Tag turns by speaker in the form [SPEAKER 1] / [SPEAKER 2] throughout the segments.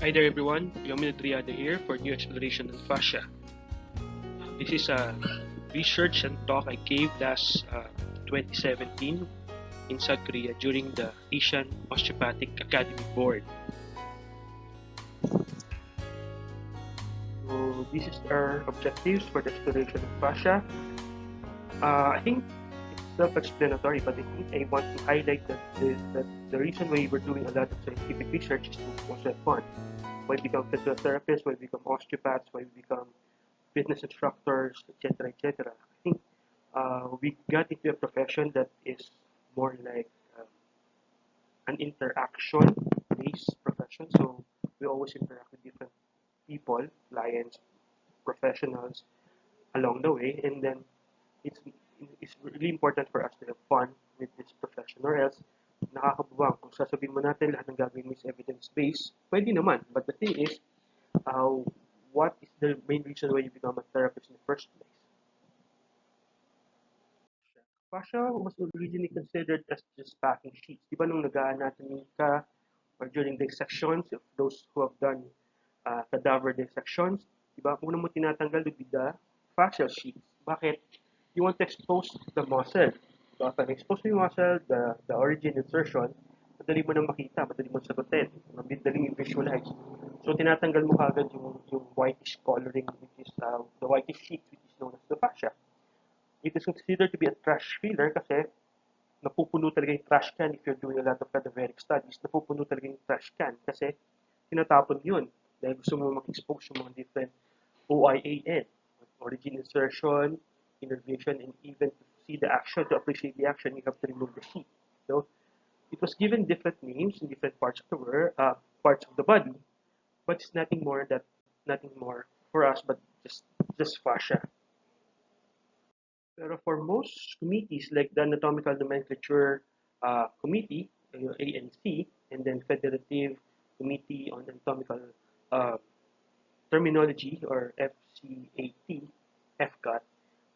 [SPEAKER 1] Hi there everyone, Yomin Triada here for New Exploration on Fascia. This is a research and talk I gave last 2017 in South Korea during the Asian Osteopathic Academy Board. So this is our objectives for the exploration of fascia. I think it's self-explanatory, but I think I want to highlight that the reason why we're doing a lot of scientific research is to also have fun. Why become physiotherapists, why become osteopaths, why become fitness instructors, etc., etc. I think we got into a profession that is more like an interaction-based profession. So we always interact with different people, clients, professionals along the way, and then it's it's really important for us to have fun with this profession, or else nakakabuwang. Kung sasabihin mo natin lahat ng gagawin mo is evidence-based, pwede naman. But the thing is, uh, what is the main reason why you become a therapist in the first place? Fascia was originally considered as just packing sheets. Di ba nung nag-anatomy ka or during dissections, of those who have done cadaver dissections, di ba, una mo tinatanggal would be the fascial sheets. Bakit? You want to expose the muscle. So after expose yung muscle, the origin insertion, madali mo na makita, madali mo sagutin, madali i-visualize. So tinatanggal mo kagad yung whitish coloring, which is the whitish sheet, which is known as the fascia. It is considered to be a trash filler kasi napupuno talaga yung trash can if you're doing a lot of cadaveric studies. Napupuno talaga yung trash can kasi tinatapon yun dahil gusto mo mag-expose yung mga different OIAN, origin insertion, innervation, and even to see the action, to appreciate the action, you have to remove the sheet. So it was given different names in different parts of the world, parts of the body, but it's nothing more for us but just fascia. Pero for most committees like the Anatomical Nomenclature Committee, ANC, and then Federative Committee on Anatomical uh, Terminology or FCAT, FCAT,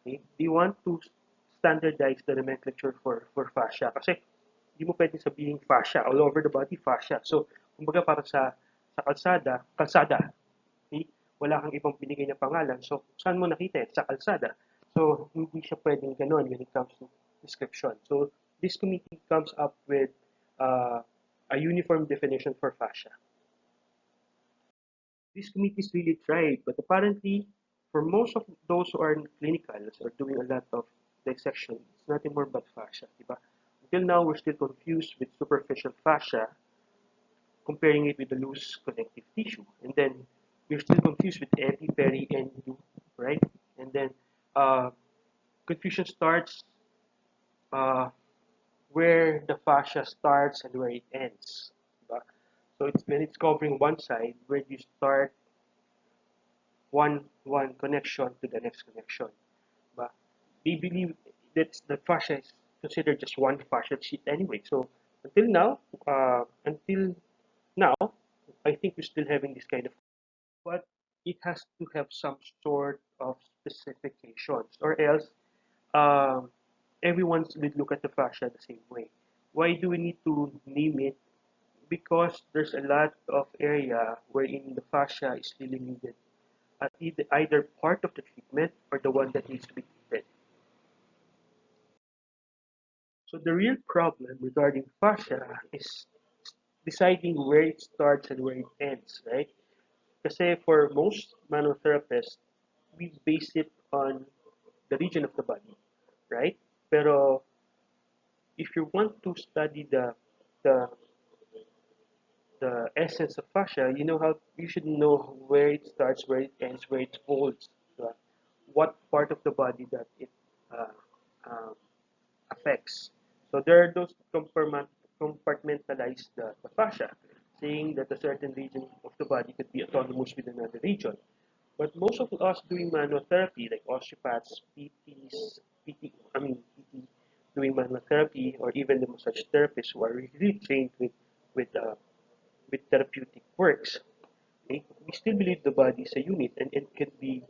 [SPEAKER 1] okay, they want to standardize the nomenclature for fascia. Kasi hindi mo pwedeng sabihin fascia, all over the body fascia. So, kumbaga para sa kalsada, okay, wala kang ibang binigay na pangalan. So, saan mo nakita? Sa kalsada. So, hindi siya pwedeng ganun when it comes to description. So, this committee comes up with a uniform definition for fascia. These committees really tried, but apparently, for most of those who are in clinicals or doing a lot of dissection, it's nothing more but fascia, diba? Until now, we're still confused with superficial fascia, comparing it with the loose connective tissue. And then, we're still confused with epi, peri, and do, right? And then, uh, confusion starts uh, where the fascia starts and where it ends. Diba? So it's when it's covering one side, where you start one connection to the next connection. But they believe that the fascia is considered just one fascia sheet anyway. So until now, I think we're still having this kind of, but it has to have some sort of specifications, or else um, everyone would look at the fascia the same way. Why do we need to name it? Because there's a lot of area wherein the fascia is really needed at either part of the treatment or the one that needs to be treated. So the real problem regarding fascia is deciding where it starts and where it ends, right? Kasi for most manual therapists, we base it on the region of the body, right? Pero if you want to study the the essence of fascia, you should know where it starts, where it ends, where it folds, so what part of the body that it uh, um, affects. So there are those compartmentalize the fascia, saying that a certain region of the body could be autonomous with another region. But most of us doing manual therapy, like osteopaths, PTs, PT doing manual therapy, or even the massage therapists who are really trained with uh, with therapeutic works, okay, we still believe the body is a unit, and it can be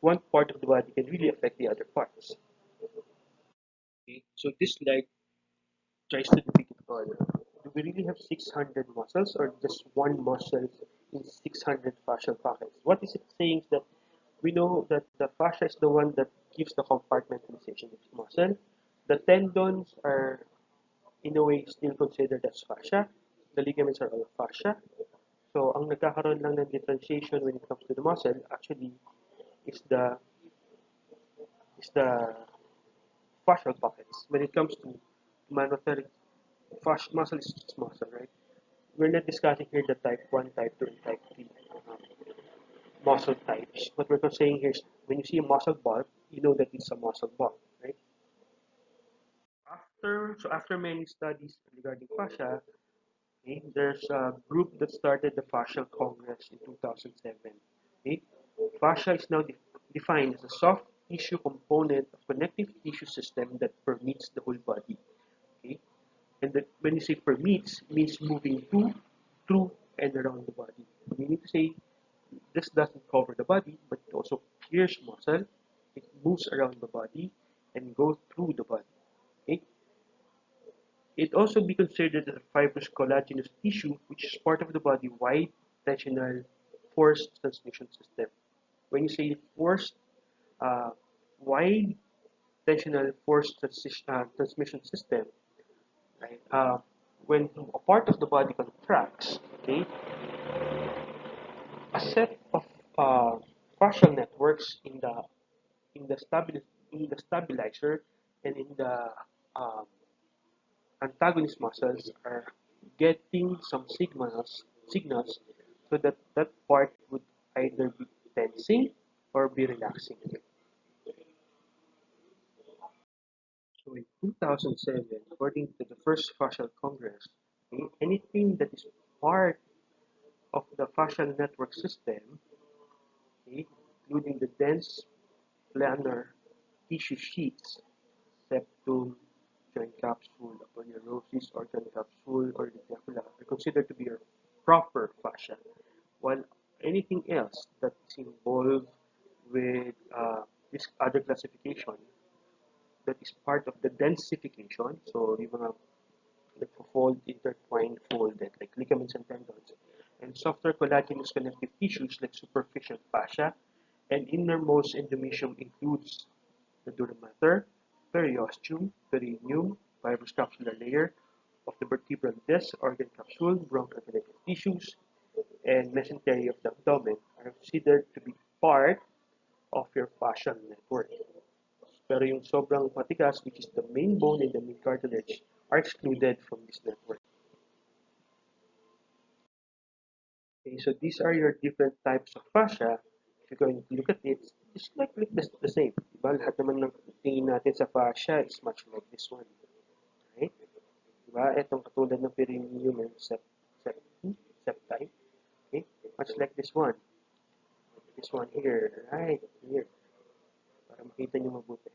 [SPEAKER 1] one part of the body can really affect the other parts. Okay, so this slide tries to depict it all. we really have 600 muscles or just one muscle in 600 fascial pockets. What is it saying is that we know that the fascia is the one that gives the compartmentalization of the muscle. The tendons are in a way still considered as fascia. The ligaments are all fascia. So ang nagkakaroon lang ng differentiation when it comes to the muscle actually is the fascial pockets. When it comes to monotonic muscle is just muscle, right? We're not discussing here the type 1, type 2, and type 3 muscle types. What we're saying here is when you see a muscle bulk, you know that it's a muscle bulk, right? After many studies regarding fascia, okay, there's a group that started the Fascial Congress in 2007. Okay? Fascia is now defined as a soft tissue component of connective tissue system that permeates the whole body. Okay? And that when you say permeates, it means moving to, through, and around the body. Meaning to say, this doesn't cover the body, but it also clears muscle, it moves around the body, and goes through the body. Okay? It also be considered a fibrous collagenous tissue, which is part of the body-wide tensional force transmission system. When you say force, uh, wide tensional force transmission system, right? When a part of the body contracts, okay, a set of uh, fascial networks in the stabilizer and in the um, antagonist muscles are getting some signals so that that part would either be tensing or be relaxing. So in 2007, according to the first fascial congress, okay, anything that is part of the fascial network system, okay, including the dense planar tissue sheets, septum, joint capsule, aponeurosis, organ capsule, or reticula are considered to be a proper fascia, while anything else that is involved with this other classification that is part of the densification, so yung mga nagpo-fold, intertwined, folded, like ligaments and tendons, and softer collagenous connective tissues like superficial fascia, and innermost endomysium includes the dura mater, periosteum, perineum, fibrous capsular layer of the vertebral disc, organ capsule, bronchial connective tissues, and mesentery of the abdomen are considered to be part of your fascial network. Pero yung sobrang matigas, which is the main bone and the main cartilage, are excluded from this network. Okay, so these are your different types of fascia. If you're going to look at it, it's like the same. Diba? Lahat naman ng tingin natin sa fascia is much like this one. Right? Diba? Itong katulad ng perineum and septi. Okay? Much like this one. This one here. Right here. Para makita nyo mabuti.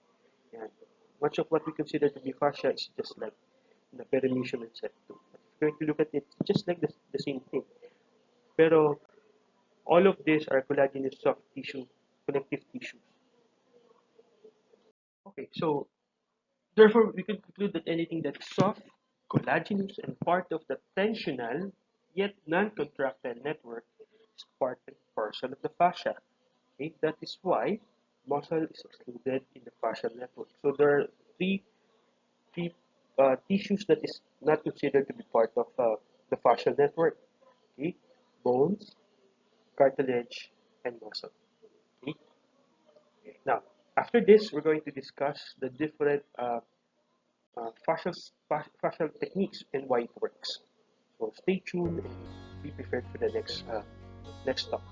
[SPEAKER 1] Yan. Much of what we consider to be fascia is just like the perineum and septum. But if you're going to look at it, it's just like the same thing. Pero all of these are collagenous soft tissue, connective tissues. Okay, so therefore we can conclude that anything that's soft, collagenous, and part of the tensional yet non-contractile network is part and parcel of the fascia. Okay, that is why muscle is excluded in the fascial network. So there are three tissues that is not considered to be part of the fascial network. Okay, bones, cartilage, and muscle. Okay? Now, after this, we're going to discuss the different fascial techniques and why it works. So stay tuned and be prepared for the next talk.